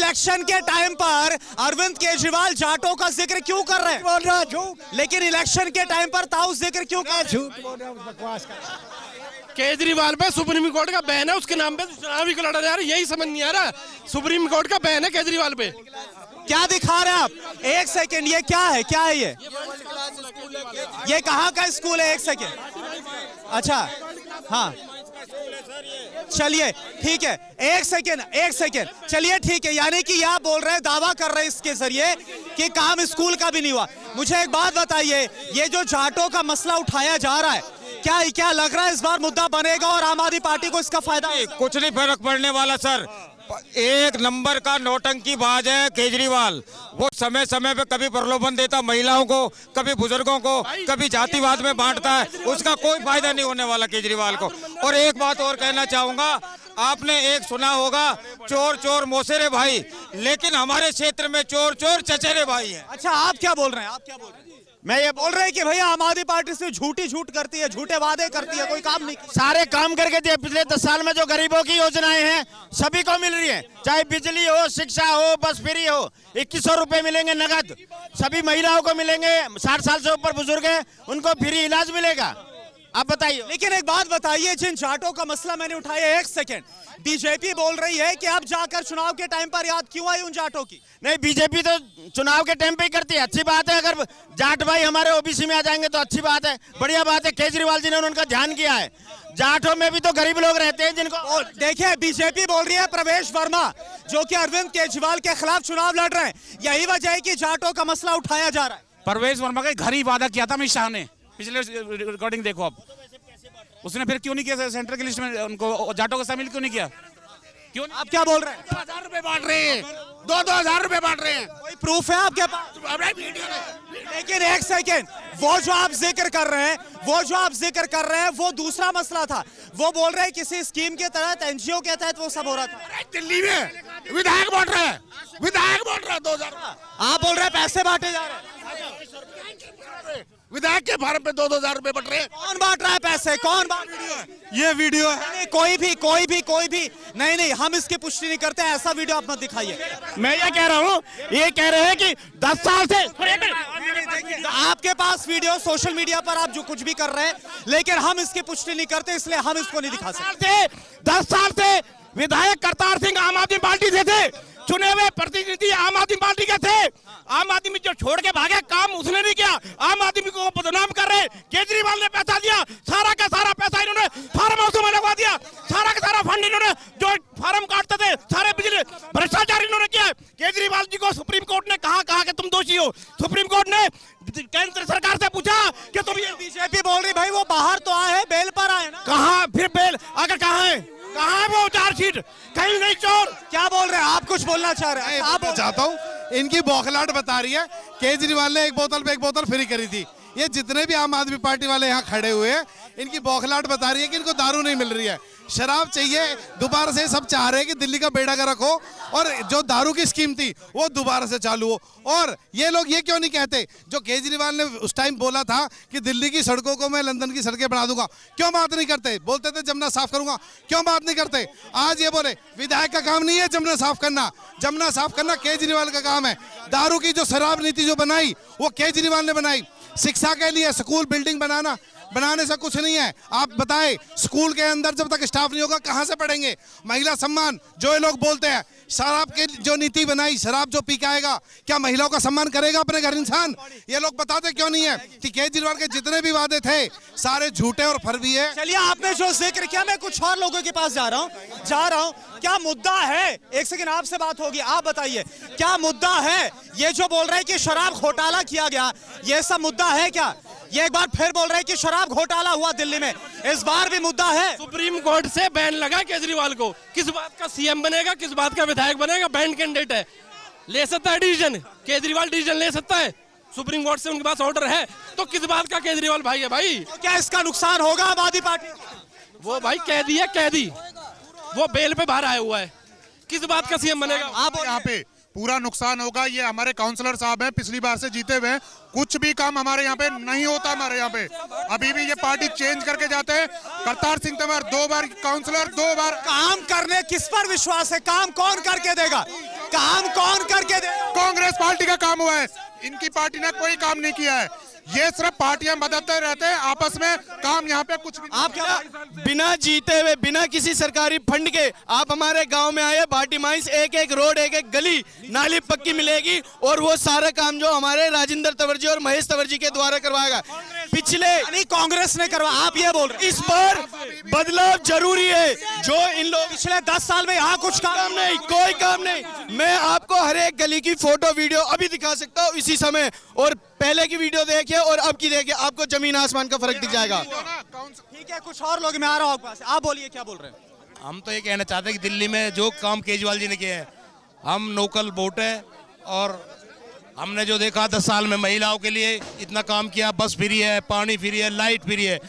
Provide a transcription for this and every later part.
Election के time पर अरविंद केजरीवाल जाटों का जिक्र क्यों कर रहे हैं? लेकिन इलेक्शन के टाइम पर ताऊ जिक्र क्यों कर रहे हैं? केजरीवाल पे सुप्रीम कोर्ट का बैन है, उसके नाम पे चुनाव ही लड़ा जा रहा है, यही समझ नहीं आ रहा। सुप्रीम कोर्ट का बैन है केजरीवाल पे। क्या दिखा रहे हैं आप? एक सेकेंड, ये क्या है? क्या है ये कहाँ का स्कूल है? एक सेकेंड, अच्छा हाँ चलिए ठीक है, एक सेकेंड चलिए ठीक है। यानी कि आप बोल रहे हैं, दावा कर रहे हैं इसके जरिए कि काम स्कूल का भी नहीं हुआ। मुझे एक बात बताइए, ये जो जाटों का मसला उठाया जा रहा है, क्या लग रहा है इस बार मुद्दा बनेगा और आम आदमी पार्टी को इसका फायदा? कुछ नहीं फर्क पड़ने वाला सर। एक नंबर का नौटंकीबाज है केजरीवाल। वो समय समय पे कभी प्रलोभन देता महिलाओं को, कभी बुजुर्गों को, कभी जातिवाद में बांटता है। उसका कोई फायदा नहीं होने वाला केजरीवाल को। और एक बात और कहना चाहूंगा, आपने एक सुना होगा, चोर चोर मौसेरे भाई, लेकिन हमारे क्षेत्र में चोर चोर चचेरे भाई हैं। अच्छा, आप क्या बोल रहे हैं? मैं ये बोल रहे हैं कि भैया आम आदमी पार्टी से झूठ करती है, झूठे वादे करती है, कोई काम नहीं। सारे काम करके दिए। पिछले 10 साल में जो गरीबों की योजनाएं हैं सभी को मिल रही है, चाहे बिजली हो, शिक्षा हो, बस फ्री हो। 2100 रुपए मिलेंगे नगद, सभी महिलाओं को मिलेंगे। 60 साल से ऊपर बुजुर्ग है उनको फ्री इलाज मिलेगा। आप बताइए। लेकिन एक बात बताइए, जिन जाटों का मसला मैंने उठाया, एक सेकेंड, बीजेपी बोल रही है कि अब जाकर चुनाव के टाइम पर याद क्यों आई उन जाटों की? नहीं, बीजेपी तो चुनाव के टाइम पे ही करती है, अच्छी बात है। अगर जाट भाई हमारे ओबीसी में आ जाएंगे तो अच्छी बात है, बढ़िया बात है। केजरीवाल जी ने उनका ध्यान किया है। जाटों में भी तो गरीब लोग रहते हैं जिनको। देखिए, बीजेपी बोल रही है प्रवेश वर्मा जो कि अरविंद केजरीवाल के खिलाफ चुनाव लड़ रहे हैं, यही वजह है कि जाटों का मसला उठाया जा रहा है। प्रवेश वर्मा का घर ही वादा किया था अमित शाह ने, पिछले रिकॉर्डिंग देखो आप। उसने फिर क्यों नहीं किया सेंटर की लिस्ट में उनको जाटों को शामिल क्यों नहीं किया? क्यों? आप क्या बोल रहे हैं? 2000 रुपए बांट रहे हैं, 2-2 रुपए बांट रहे हैं। कोई प्रूफ है आपके पास? लेकिन एक सेकेंड, वो जो आप जिक्र कर रहे हैं वो दूसरा मसला था। वो बोल रहे हैं किसी स्कीम के तहत, एनजीओ के तहत वो सब हो रहा था। दिल्ली में विधायक बांट रहे हैं, 2000। आप बोल रहे हैं पैसे बांटे जा रहे हैं। विधायक के फार्म पे 2-2 रुपए बट रहे हैं। कौन बांट रहा है पैसे? कौन बांट रहा है? ये वीडियो है। नहीं, कोई भी नहीं, हम इसकी पुष्टि नहीं करते। ऐसा वीडियो आप मत दिखाइए। मैं ये कह रहा हूँ, ये कह रहे हैं कि 10 साल से आपके पास वीडियो सोशल मीडिया पर आप जो कुछ भी कर रहे हैं, लेकिन हम इसकी पुष्टि नहीं करते, इसलिए हम इसको नहीं दिखा सकते। 10 साल से विधायक करतार सिंह आम आदमी पार्टी से थे, चुने हुए प्रतिनिधि आम आदमी पार्टी के थे। आम आदमी जो छोड़ के भागे, काम उसने नहीं किया, आम आदमी को बदनाम कर रहे। केजरीवाल ने पैसा दिया, सारा का सारा पैसा इन्होंने फार्म हाउस में लगवा दिया, सारा का सारा फंड इन्होंने जो फार्म काटते थे सारे बिजली भ्रष्टाचार इन्होंने किया। केजरीवाल जी को सुप्रीम कोर्ट ने कहा कि तुम दोषी हो। सुप्रीम कोर्ट ने केंद्र सरकार से पूछा कि तुम ये। बीजेपी बोल रही भाई वो बाहर तो आए हैं, बेल पर आए ना। कहाँ फिर बेल? अगर कहाँ है वो चार्जशीट? कहीं नहीं। चोर क्या बोल रहे हैं आप? कुछ बोलना चाह रहे हैं? आप चाहता हूँ, इनकी बौखलाहट बता रही है। केजरीवाल ने एक बोतल पे एक बोतल फ्री करी थी। ये जितने भी आम आदमी पार्टी वाले यहाँ खड़े हुए हैं, इनकी बौखलाहट बता रही है कि इनको दारू नहीं मिल रही है, शराब चाहिए। दोबारा से सब चाह रहे हैं कि दिल्ली का बेड़ा गर्क हो और जो दारू की स्कीम थी वो दोबारा से चालू हो। और ये लोग ये क्यों नहीं कहते जो केजरीवाल ने उस टाइम बोला था कि दिल्ली की सड़कों को मैं लंदन की सड़कें बना दूंगा? क्यों बात नहीं करते? बोलते थे जमुना साफ करूंगा, क्यों बात नहीं करते? आज ये बोले विधायक का काम नहीं है जमुना साफ करना। जमुना साफ करना केजरीवाल का काम है। दारू की जो शराब नीति जो बनाई वो केजरीवाल ने बनाई। शिक्षा के लिए स्कूल बिल्डिंग बनाने से कुछ नहीं है। आप बताएं, स्कूल के अंदर जब तक स्टाफ नहीं होगा कहां से पढ़ेंगे? महिला सम्मान जो ये लोग बोलते हैं, शराब की जो नीति बनाई, शराब जो पी के आएगा क्या महिलाओं का सम्मान करेगा अपने घर इंसान? ये लोग बताते क्यों नहीं है कि केजरीवाल के जितने भी वादे थे सारे झूठे और फर्जी है। चलिए, आपने जो जिक्र किया, मैं कुछ और लोगों के पास जा रहा हूँ। क्या मुद्दा है? एक सेकंड, आपसे बात होगी, आप बताइए क्या मुद्दा है? ये जो बोल रहे हैं कि शराब घोटाला किया गया, ये सब मुद्दा है क्या? ये एक बार फिर बोल रहे हैं कि शराब घोटाला हुआ दिल्ली में, इस बार भी मुद्दा है। सुप्रीम कोर्ट से बैन लगा केजरीवाल को, किस बात का सीएम बनेगा, किस बात का विधायक बनेगा, बैन कैंडिडेट है, ले सकता है डिसीजन। केजरीवाल डिसीजन ले सकता है, सुप्रीम कोर्ट से उनके पास ऑर्डर है, तो किस बात का केजरीवाल भाई है भाई? तो क्या इसका नुकसान होगा आम आदमी पार्टी? वो भाई कैदी वो बेल पे बाहर आया हुआ है, किस बात का सीएम बनेगा? आप यहाँ पे पूरा नुकसान होगा। ये हमारे काउंसलर साहब हैं, पिछली बार से जीते हुए हैं, कुछ भी काम हमारे यहाँ पे नहीं होता। हमारे यहाँ पे अभी भी ये पार्टी चेंज करके जाते हैं। करतार सिंह तंवर 2 बार काउंसलर, 2 बार काम करने। किस पर विश्वास है? काम कौन करके देगा? काम कौन करके दे? कांग्रेस पार्टी का काम हुआ है, इनकी पार्टी ने कोई काम नहीं किया है। ये सिर्फ पार्टियां बदलते रहते हैं आपस में, काम यहाँ पे कुछ नहीं। आप क्या बिना जीते हुए, बिना किसी सरकारी फंड के आप हमारे गांव में आए, भाटी माइंस एक एक रोड, एक एक गली नाली पक्की मिलेगी, और वो सारा काम जो हमारे राजेंद्र तंवर जी और महेश तंवर जी के द्वारा करवाएगा। पिछले नहीं, कांग्रेस ने करवा, आप ये बोल रहे हैं। इस पर बदलाव जरूरी है। जो इन लोग पिछले 10 साल में यहाँ कुछ काम नहीं, कोई काम नहीं। मैं आपको हर एक गली की फोटो वीडियो अभी दिखा सकता हूँ इसी समय, और पहले की वीडियो देखिए और अब की देखिए, आपको जमीन आसमान का फर्क दिख जाएगा। ठीक है, कुछ और लोग, मैं आ रहा हूँ आपके पास। आप बोलिए, क्या बोल रहे हैं? हम तो ये कहना चाहते हैं कि दिल्ली में जो काम केजरीवाल जी ने किए हैं, हम लोकल वोट है, और हमने जो देखा 10 साल में महिलाओं के लिए इतना काम किया, बस फ्री है, पानी फ्री है, लाइट फ्री है,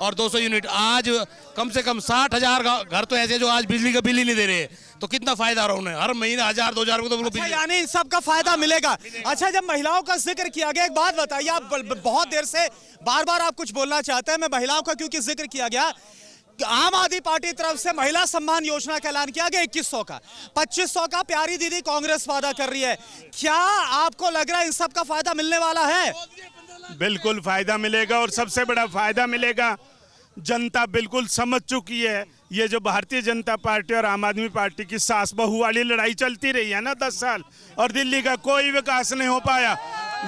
और 200 यूनिट। आज कम से कम 60,000 घर तो ऐसे जो आज बिजली का बिल ही नहीं दे रहे, तो कितना फायदा रहा उन्हें, हर महीने 1000-2000 को तो अच्छा, यानी इन सब का फायदा मिलेगा। अच्छा, जब महिलाओं का जिक्र किया गया, एक बात बताइए, आप बहुत देर से बार-बार आप कुछ बोलना चाहते हैं, मैं महिलाओं का क्योंकि जिक्र किया गया, आम आदमी पार्टी की तरफ से महिला सम्मान योजना का ऐलान किया गया 2100 का, 2500 का प्यारी दीदी कांग्रेस वादा कर रही है। क्या आपको लग रहा है इन सब का फायदा मिलने वाला है? बिल्कुल फायदा मिलेगा, और सबसे बड़ा फायदा मिलेगा, जनता बिल्कुल समझ चुकी है। ये जो भारतीय जनता पार्टी और आम आदमी पार्टी की सास बहू वाली लड़ाई चलती रही है ना 10 साल, और दिल्ली का कोई विकास नहीं हो पाया,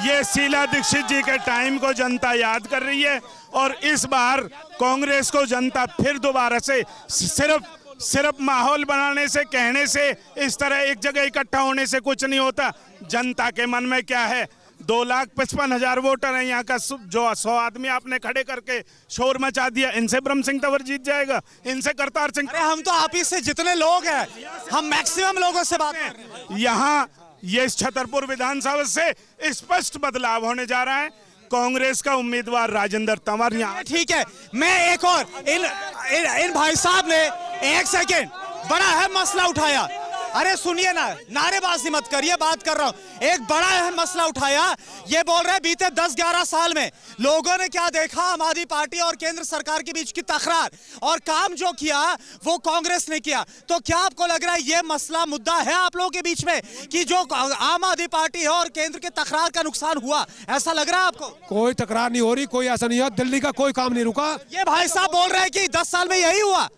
ये शीला दीक्षित जी के टाइम को जनता याद कर रही है। और इस बार कांग्रेस को जनता फिर दोबारा से सिर्फ माहौल बनाने से, कहने से, इस तरह एक जगह इकट्ठा होने से कुछ नहीं होता। जनता के मन में क्या है? 2,55,000 वोटर हैं यहाँ का, जो 100 आदमी आपने खड़े करके शोर मचा दिया, इनसे ब्रह्म सिंह तंवर जीत जाएगा, इनसे करतार सिंह। अरे हम तो आप ही से जितने लोग हैं, हम मैक्सिमम लोगों से बात कर रहे हैं। यहाँ ये छतरपुर विधानसभा से स्पष्ट बदलाव होने जा रहा है। कांग्रेस का उम्मीदवार राजेंद्र तंवर यहाँ। ठीक है, मैं एक और इन भाई साहब ने 1 सेकेंड बड़ा अहम मसला उठाया। अरे सुनिए ना, नारेबाजी मत करिए, बात कर रहा हूं। एक बड़ा अहम मसला उठाया, ये बोल रहे बीते 10-11 साल में लोगों ने क्या देखा, आम आदमी पार्टी और केंद्र सरकार के बीच की तकरार, और काम जो किया वो कांग्रेस ने किया। तो क्या आपको लग रहा है ये मसला मुद्दा है आप लोगों के बीच में, कि जो आम आदमी पार्टी है और केंद्र के तकरार का नुकसान हुआ, ऐसा लग रहा है आपको? कोई तकरार नहीं हो रही, कोई ऐसा नहीं है, दिल्ली का कोई काम नहीं रुका। ये भाई साहब बोल रहे हैं कि 10 साल में यही हुआ,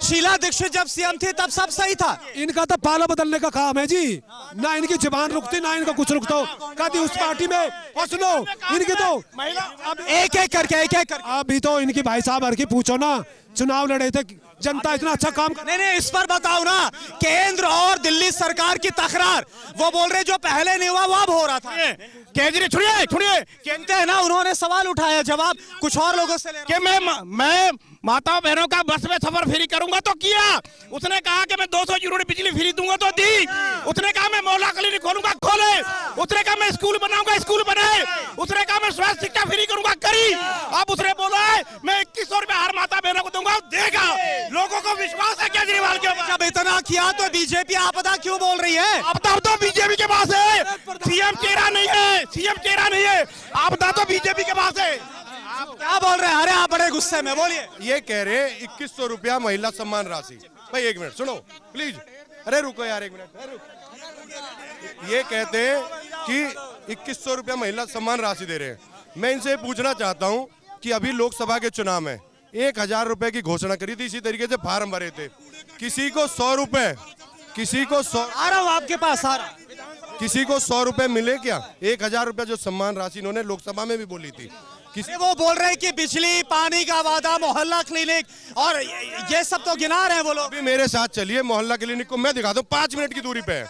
शीला दीक्षित जब सीएम थी तब सब सही था। इनका तो पाला बदलने का काम है जी, ना इनकी जुबान रुकती, ना इनका कुछ रुकता हो। कभी उस पार्टी में, और सुनो, इनकी तो अब एक एक करके अभी तो इनकी भाई साहब हर की पूछो ना, चुनाव लड़े थे, जनता इतना अच्छा काम कर। नहीं, इस पर बताओ ना, केंद्र और दिल्ली सरकार की तकरार, वो बोल रहे जो पहले नहीं हुआ वो अब हो रहा था। केजरीवाल छुड़िए, कहते हैं ना, उन्होंने सवाल उठाया, जवाब कुछ और लोगों से ले रहा कि मैं माता बहनों का बस में सफर फ्री करूंगा तो किया। उसने कहा कि मैं 200 यूनिट बिजली फ्री दूंगा तो दी। उसने कहा मैं मोहल्ला क्लिनिक खोलूंगा, खोले। उसने कहा मैं स्कूल बनाऊंगा, स्कूल बनाए। उसने कहा मैं स्वास्थ्य शिक्षा फ्री करूंगा, करी। अब उसने बोला है मैं 2100 रुपए हर माता बहनों को दूंगा, देगा। लोगों को विश्वास है केजरीवाल के ऊपर। जब इतना किया तो बीजेपी आपदा क्यों बोल रही है? आपदा तो बीजेपी के पास है, सीएम चेहरा नहीं है, सीएम चेहरा नहीं है, आपदा तो बीजेपी के पास है। क्या बोल रहे हैं? अरे आप बड़े गुस्से में, बोलिए। ये कह रहे 2100 रुपया महिला सम्मान राशि। भाई 1 मिनट सुनो प्लीज, अरे रुको यार 1 मिनट। ये कहते हैं कि 2100 रुपया महिला सम्मान राशि दे रहे हैं। मैं इनसे पूछना चाहता हूं कि अभी लोकसभा के चुनाव में 1000 रुपए की घोषणा करी थी, इसी तरीके से फार्म भरे थे, किसी को 100 रुपए, किसी को 100। आ रहा हूं आपके पास, आ रहा। किसी को 100 रुपए मिले क्या? 1000 रुपया जो सम्मान राशि इन्होंने लोकसभा में भी बोली थी। वो बोल रहे हैं कि बिजली पानी का वादा, मोहल्ला क्लिनिक, और ये सब तो गिना रहे हैं वो लोग। अभी मेरे साथ चलिए, मोहल्ला क्लिनिक को मैं दिखाता हूँ, 5 मिनट की दूरी पे है।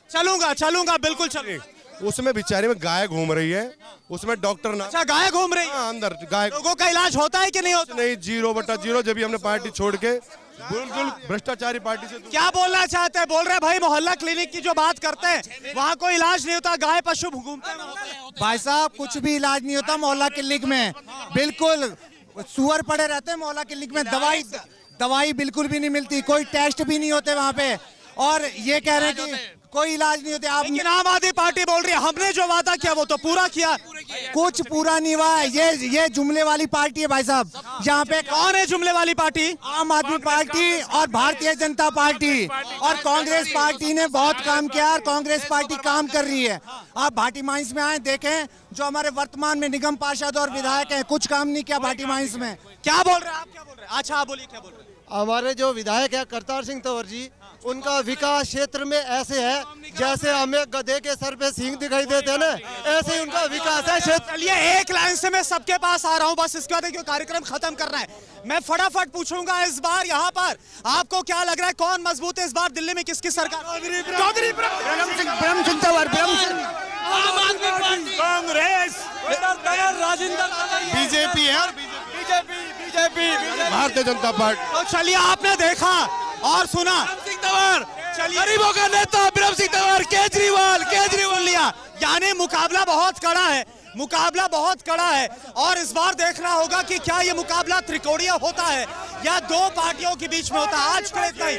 चलूंगा बिल्कुल चलूंगा। उसमें बेचारे में गाय घूम रही है, उसमें डॉक्टर ना। अच्छा, गाय घूम रही है अंदर? गाय, लोगों का इलाज होता है कि नहीं होता? नहीं, 0/0। जब भी हमने पार्टी छोड़ के बिल्कुल भ्रष्टाचारी पार्टी से। क्या बोलना चाहते हैं? बोल रहे भाई मोहल्ला क्लिनिक की जो बात करते हैं, वहाँ कोई इलाज नहीं होता, गाय पशु घूमते हैं। भाई साहब कुछ भी इलाज नहीं होता मोहल्ला क्लिनिक में, बिल्कुल सुअर पड़े रहते हैं मोहल्ला क्लिनिक में। दवाई बिल्कुल भी नहीं मिलती, कोई टेस्ट भी नहीं होते वहाँ पे, और ये कह रहे हैं कि कोई इलाज नहीं होते। आप लेकिन आम आदमी पार्टी बोल रही है हमने जो वादा किया वो तो पूरा किया। कुछ पूरा नहीं हुआ है। ये जुमले वाली पार्टी है भाई साहब। यहाँ पे कौन है जुमले वाली पार्टी? आम आदमी पार्टी और भारतीय जनता पार्टी और कांग्रेस पार्टी ने बहुत काम किया और कांग्रेस पार्टी काम कर रही है। आप भाटी माइंस में आए देखें, जो हमारे वर्तमान में निगम पार्षद और विधायक हैं, कुछ काम नहीं किया भाटी माइंस में। क्या बोल रहे हैं आप? क्या बोल रहे हैं? अच्छा आप बोलिए, क्या बोल रहे हैं? हमारे जो विधायक है करतार सिंह तंवर जी, उनका विकास क्षेत्र में ऐसे है जैसे हमें गधे के सर पे सींग दिखाई देते हैं ना, ऐसे ही उनका विकास है क्षेत्र। चलिए एक लाइन से मैं सबके पास आ रहा हूं, बस इसके बाद देखिए कार्यक्रम खत्म करना है। मैं फटाफट पूछूंगा इस बार यहाँ पर आपको क्या लग रहा है, कौन मजबूत है इस बार दिल्ली में, किसकी सरकार? चौधरी ब्रह्म सिंह तंवर, कांग्रेस, राजेंद्र बीजेपी है और बीजेपी भारतीय जनता पार्टी। तो चलिए आपने देखा और सुना, चलिए गरीबों का नेता ब्रह्म सिंह तंवर, केजरीवाल लिया, यानी मुकाबला बहुत कड़ा है, मुकाबला बहुत कड़ा है। और इस बार देखना होगा कि क्या ये मुकाबला त्रिकोणीय होता है या दो पार्टियों के बीच में होता है। आज के लिए इतना ही।